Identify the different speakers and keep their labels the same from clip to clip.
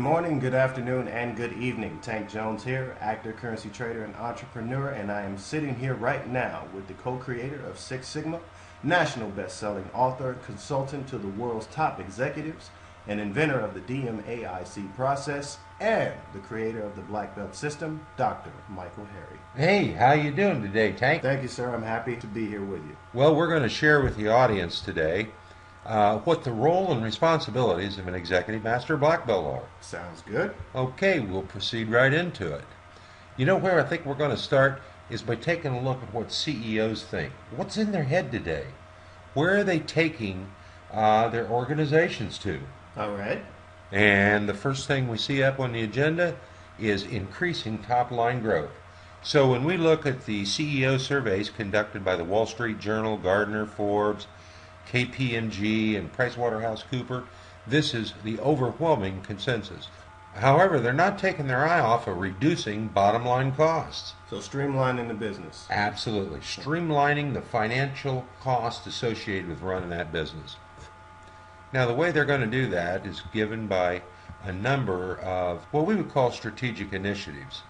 Speaker 1: morning, good afternoon, and good evening. Tank Jones here, actor, currency trader, and entrepreneur, and I am sitting here right now with the co-creator of Six Sigma, national best-selling author, consultant to the world's top executives, and inventor of the DMAIC process, and the creator of the Black Belt system, Dr. Mikel Harry.
Speaker 2: Hey, how you doing today, Tank?
Speaker 1: Thank you, sir. I'm happy to be here with you.
Speaker 2: Well, we're going to share with the audience today what the role and responsibilities of an executive master black belt are.
Speaker 1: Sounds good.
Speaker 2: Okay, we'll proceed right into it. You know where I think we're going to start is by taking a look at what CEOs think. What's in their head today? Where are they taking their organizations to?
Speaker 1: All right.
Speaker 2: And the first thing we see up on the agenda is increasing top-line growth. So when we look at the CEO surveys conducted by the Wall Street Journal, Gardner, Forbes, KPMG, and PricewaterhouseCoopers, this is the overwhelming consensus. However, they're not taking their eye off of reducing bottom-line costs.
Speaker 1: So streamlining the business.
Speaker 2: Absolutely. Streamlining the financial cost associated with running that business. Now, the way they're going to do that is given by a number of what we would call strategic initiatives.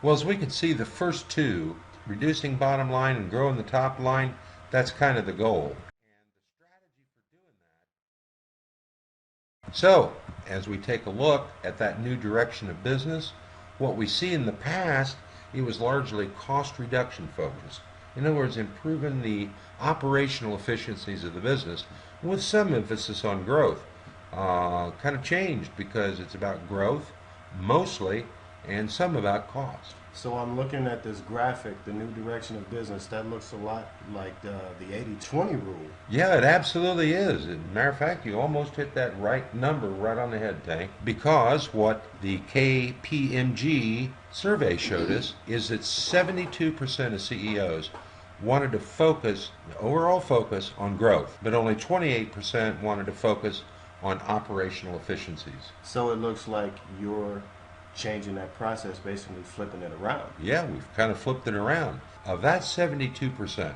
Speaker 2: Well, as we can see, the first two, reducing bottom line and growing the top line, that's kind of the goal. So, as we take a look at that new direction of business, what we see in the past, it was largely cost reduction focused. In other words, improving the operational efficiencies of the business with some emphasis on growth. Kind of changed because it's about growth mostly and some about cost.
Speaker 1: So I'm looking at this graphic, the new direction of business. That looks a lot like the 80-20 rule.
Speaker 2: Yeah, it absolutely is. As a matter of fact, you almost hit that right number right on the head, Tank. Because what the KPMG survey showed us is that 72% of CEOs wanted to focus, the overall focus, on growth, but only 28% wanted to focus on operational efficiencies.
Speaker 1: So it looks like you're changing that process, basically flipping it around.
Speaker 2: Yeah, we've kind of flipped it around. Of that 72%,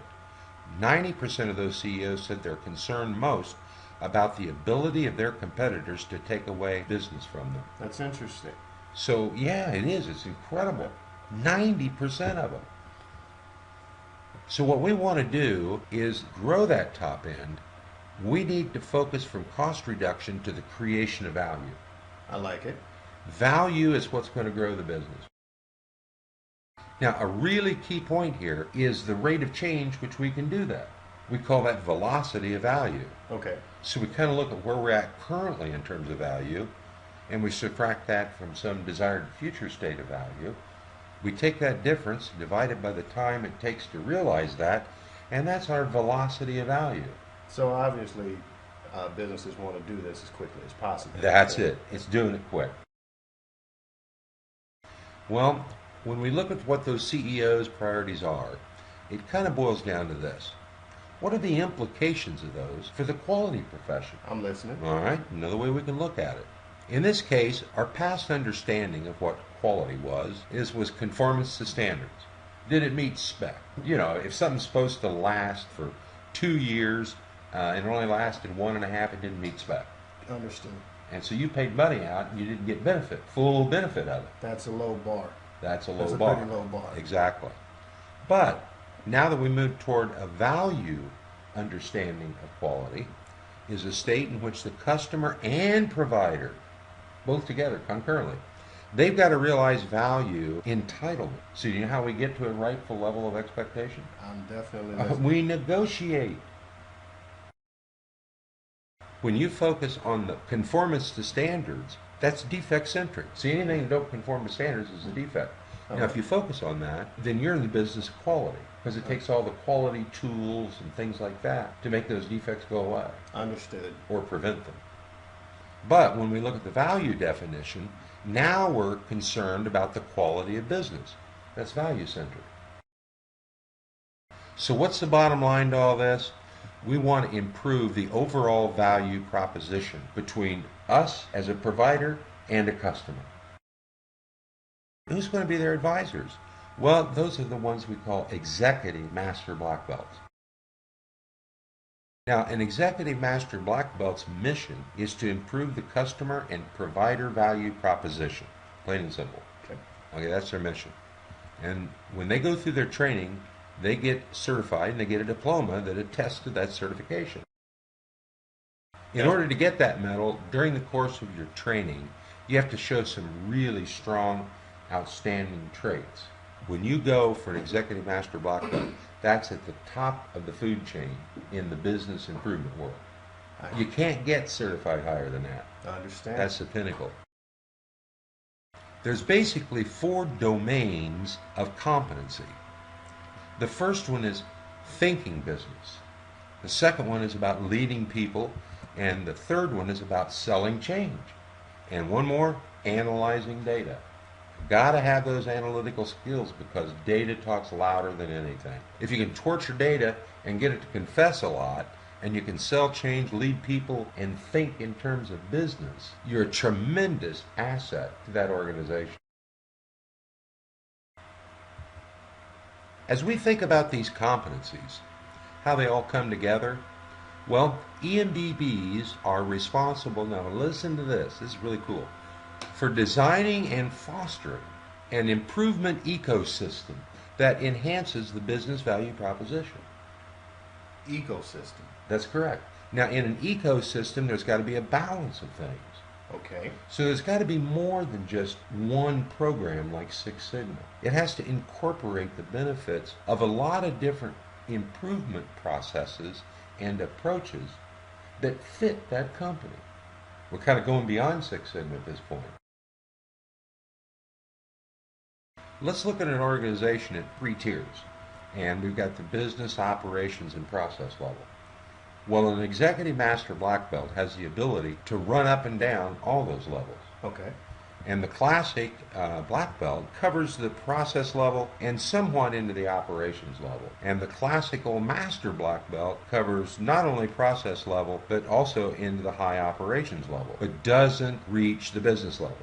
Speaker 2: 90% of those CEOs said they're concerned most about the ability of their competitors to take away business from them.
Speaker 1: That's interesting.
Speaker 2: So, yeah, it is. It's incredible. 90% of them. So what we want to do is grow that top end. We need to focus from cost reduction to the creation of value.
Speaker 1: I like it.
Speaker 2: Value is what's going to grow the business. Now, a really key point here is the rate of change which we can do that. We call that velocity of value.
Speaker 1: Okay.
Speaker 2: So we kind of look at where we're at currently in terms of value, and we subtract that from some desired future state of value. We take that difference, divide it by the time it takes to realize that, and that's our velocity of value.
Speaker 1: So obviously, businesses want to do this as quickly as possible.
Speaker 2: That's it. It's doing it quick. Well, when we look at what those CEOs' priorities are, it kind of boils down to this. What are the implications of those for the quality profession?
Speaker 1: I'm listening.
Speaker 2: All right, another way we can look at it. In this case, our past understanding of what quality was conformance to standards. Did it meet spec? You know, if something's supposed to last for 2 years and it only lasted 1.5, it didn't meet spec.
Speaker 1: Understood.
Speaker 2: And so you paid money out and you didn't get full benefit of it.
Speaker 1: That's a low bar.
Speaker 2: That's a
Speaker 1: That's
Speaker 2: bar.
Speaker 1: pretty low bar.
Speaker 2: Exactly. But now that we move toward a value understanding of quality, is a state in which the customer and provider, both together concurrently, they've got to realize value entitlement. So you know how we get to a rightful level of expectation?
Speaker 1: I'm definitely listening.
Speaker 2: We negotiate. When you focus on the conformance to standards, that's defect-centric. See, anything that don't conform to standards is a defect. Now, if you focus on that, then you're in the business of quality, because it takes all the quality tools and things like that to make those defects go away.
Speaker 1: Understood.
Speaker 2: Or prevent them. But when we look at the value definition, now we're concerned about the quality of business. That's value-centered. So what's the bottom line to all this? We want to improve the overall value proposition between us as a provider and a customer. Who's going to be their advisors? Well, those are the ones we call executive master black belts. Now, an executive master black belt's mission is to improve the customer and provider value proposition, plain and simple. Okay, that's their mission. And when they go through their training, they get certified and they get a diploma that attests to that certification. In order to get that medal, during the course of your training, you have to show some really strong, outstanding traits. When you go for an executive master black belt, that's at the top of the food chain in the business improvement world. You can't get certified higher than that.
Speaker 1: I understand.
Speaker 2: That's the pinnacle. There's basically 4 domains of competency. The first one is thinking business. The second one is about leading people. And the third one is about selling change. And one more, analyzing data. Got to have those analytical skills because data talks louder than anything. If you can torture data and get it to confess a lot, and you can sell change, lead people, and think in terms of business, you're a tremendous asset to that organization. As we think about these competencies, how they all come together, well, EMBBs are responsible, now listen to this is really cool, for designing and fostering an improvement ecosystem that enhances the business value proposition.
Speaker 1: Ecosystem.
Speaker 2: That's correct. Now, in an ecosystem, there's got to be a balance of things.
Speaker 1: Okay.
Speaker 2: So there's got to be more than just one program like Six Sigma. It has to incorporate the benefits of a lot of different improvement processes and approaches that fit that company. We're kind of going beyond Six Sigma at this point. Let's look at an organization at 3 tiers. And we've got the business, operations, and process level. Well, an executive master black belt has the ability to run up and down all those levels.
Speaker 1: Okay.
Speaker 2: And the classic black belt covers the process level and somewhat into the operations level. And the classical master black belt covers not only process level, but also into the high operations level, but doesn't reach the business level.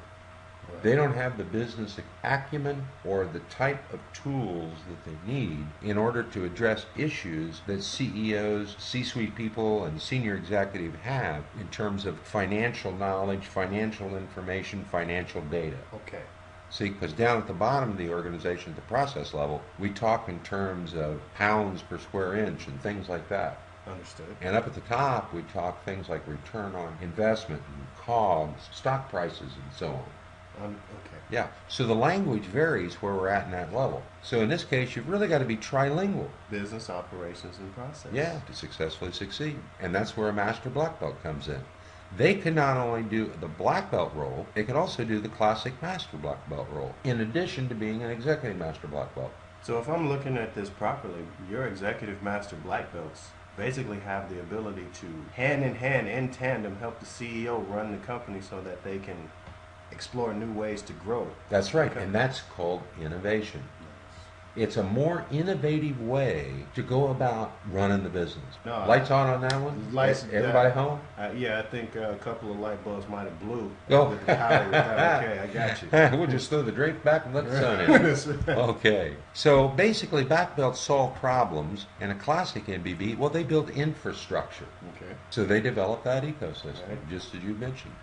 Speaker 2: Right. They don't have the business acumen or the type of tools that they need in order to address issues that CEOs, C-suite people, and senior executive have in terms of financial knowledge, financial information, financial data.
Speaker 1: Okay.
Speaker 2: See, because down at the bottom of the organization, at the process level, we talk in terms of pounds per square inch and things like that.
Speaker 1: Understood.
Speaker 2: And up at the top, we talk things like return on investment and COGS, stock prices, and so on.
Speaker 1: Okay.
Speaker 2: Yeah, so the language varies where we're at in that level. So in this case, you've really got to be trilingual.
Speaker 1: Business, operations, and process.
Speaker 2: Yeah, to successfully succeed. And that's where a master black belt comes in. They can not only do the black belt role, they can also do the classic master black belt role, in addition to being an executive master black belt.
Speaker 1: So if I'm looking at this properly, your executive master black belts basically have the ability to hand in hand, in tandem, help the CEO run the company so that they can explore new ways to grow.
Speaker 2: That's right, and that's called innovation. It's a more innovative way to go about running the business. No, lights on that one?
Speaker 1: Lights.
Speaker 2: Everybody home?
Speaker 1: Yeah, I think a couple of light bulbs might have blew.
Speaker 2: Oh.
Speaker 1: With the power. Okay, I got you.
Speaker 2: We'll just throw the drapes back and let the sun in. Okay. So basically, black belts solve problems, and a classic MBB, well, they build infrastructure.
Speaker 1: Okay.
Speaker 2: So they develop that ecosystem, right, just as you mentioned.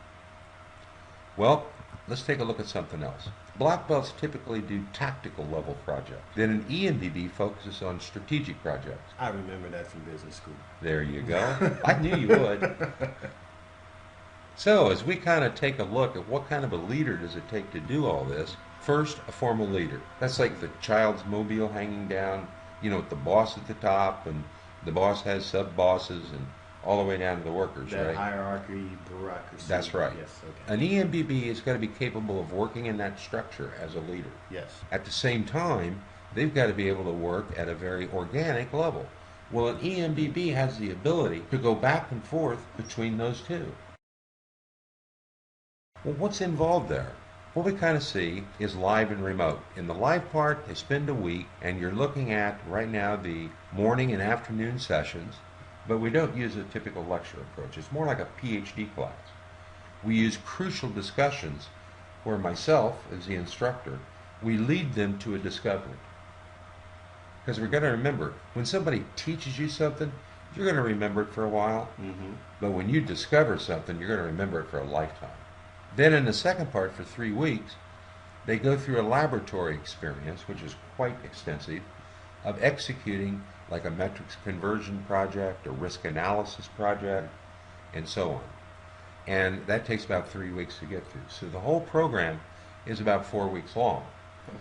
Speaker 2: Well, let's take a look at something else. Black belts typically do tactical level projects. Then an EMBB focuses on strategic projects.
Speaker 1: I remember that from business school.
Speaker 2: There you go. I knew you would. So as we kind of take a look at what kind of a leader does it take to do all this, first, a formal leader. That's like the child's mobile hanging down, with the boss at the top, and the boss has sub-bosses, and all the way down to the workers,
Speaker 1: that
Speaker 2: right?
Speaker 1: Hierarchy, bureaucracy.
Speaker 2: That's right.
Speaker 1: Yes, okay.
Speaker 2: An EMBB is got to be capable of working in that structure as a leader.
Speaker 1: Yes.
Speaker 2: At the same time, they've got to be able to work at a very organic level. Well, an EMBB has the ability to go back and forth between those two. Well, what's involved there? What we kind of see is live and remote. In the live part, they spend a week, and you're looking at, right now, the morning and afternoon sessions. But we don't use a typical lecture approach. It's more like a PhD class. We use crucial discussions where myself, as the instructor, we lead them to a discovery. Because we've got to remember, when somebody teaches you something, you're going to remember it for a while. But when you discover something, you're going to remember it for a lifetime. Then in the second part, for 3 weeks, they go through a laboratory experience, which is quite extensive, of executing like a metrics conversion project, a risk analysis project, and so on. And that takes about 3 weeks to get through. So the whole program is about 4 weeks long.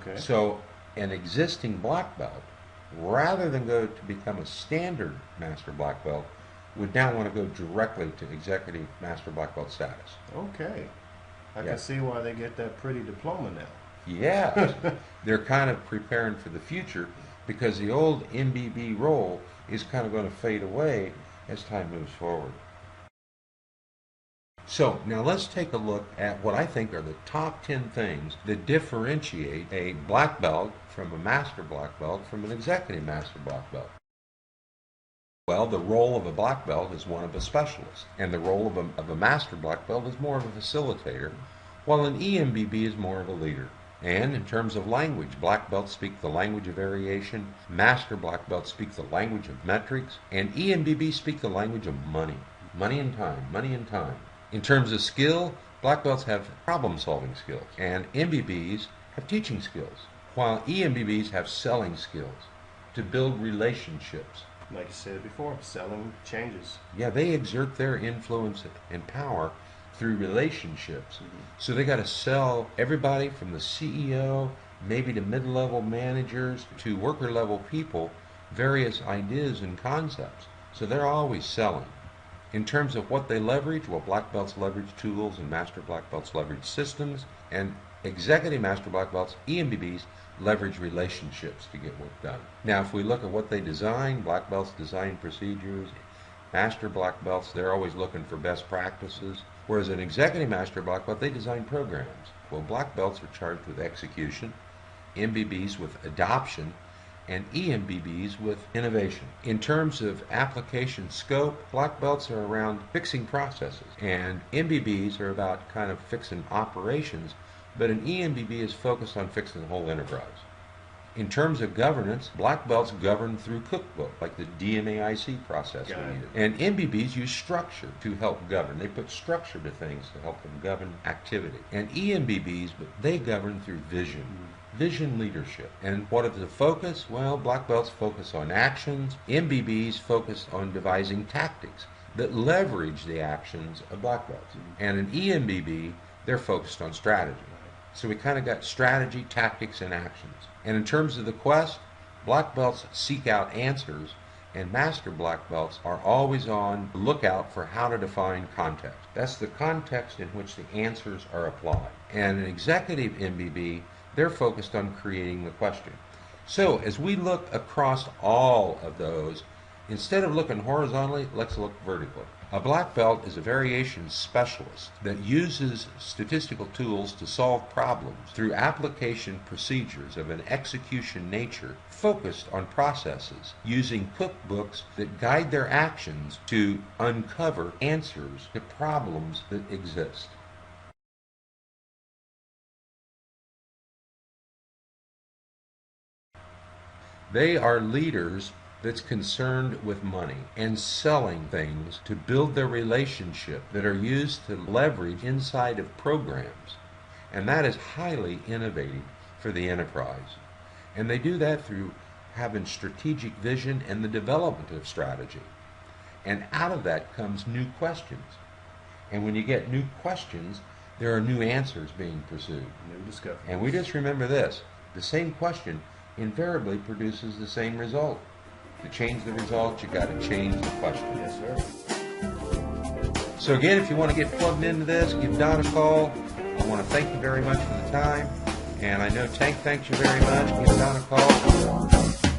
Speaker 1: Okay.
Speaker 2: So an existing black belt, rather than go to become a standard master black belt, would now want to go directly to executive master black belt status.
Speaker 1: Okay. I
Speaker 2: Yeah.
Speaker 1: can see why they get that pretty diploma now.
Speaker 2: Yeah, they're kind of preparing for the future because the old MBB role is kind of going to fade away as time moves forward. So now let's take a look at what I think are the top 10 things that differentiate a black belt from a master black belt from an executive master black belt. Well, the role of a black belt is one of a specialist, and the role of a master black belt is more of a facilitator, while an EMBB is more of a leader. And in terms of language, black belts speak the language of variation, master black belts speak the language of metrics, and EMBB speak the language of money. Money and time, money and time. In terms of skill, black belts have problem-solving skills, and MBBs have teaching skills, while EMBBs have selling skills to build relationships.
Speaker 1: Like you said before, selling changes.
Speaker 2: Yeah, they exert their influence and power through relationships. So they got to sell everybody from the CEO, maybe to mid-level managers, to worker-level people, various ideas and concepts. So they're always selling. In terms of what they leverage, well, black belts leverage tools and master black belts leverage systems, and executive master black belts, EMBBs, leverage relationships to get work done. Now, if we look at what they design, black belts design procedures, master black belts, they're always looking for best practices, whereas an executive master black belt, they design programs. Well, black belts are charged with execution, MBBs with adoption, and EMBBs with innovation. In terms of application scope, black belts are around fixing processes, and MBBs are about kind of fixing operations, but an EMBB is focused on fixing the whole enterprise. In terms of governance, black belts govern through cookbook, like the DMAIC process we use. And MBBs use structure to help govern. They put structure to things to help them govern activity. And EMBBs, they govern through vision. Vision leadership. And what is the focus? Well, black belts focus on actions. MBBs focus on devising tactics that leverage the actions of black belts. And an EMBB, they're focused on strategy. So we kind of got strategy, tactics, and actions. And in terms of the quest, black belts seek out answers, and master black belts are always on the lookout for how to define context. That's the context in which the answers are applied. And an executive MBB, they're focused on creating the question. So as we look across all of those, instead of looking horizontally, let's look vertically. A black belt is a variation specialist that uses statistical tools to solve problems through application procedures of an execution nature focused on processes, using cookbooks that guide their actions to uncover answers to problems that exist. They are leaders that's concerned with money and selling things to build their relationship that are used to leverage inside of programs. And that is highly innovative for the enterprise. And they do that through having strategic vision and the development of strategy. And out of that comes new questions. And when you get new questions, there are new answers being pursued.
Speaker 1: New discovery.
Speaker 2: And we just remember this, the same question invariably produces the same result. To change the result, you got to change the question.
Speaker 1: Yes, sir.
Speaker 2: So again, if you want to get plugged into this, give Don a call. I want to thank you very much for the time. And I know Tank thanks you very much. Give Don a call.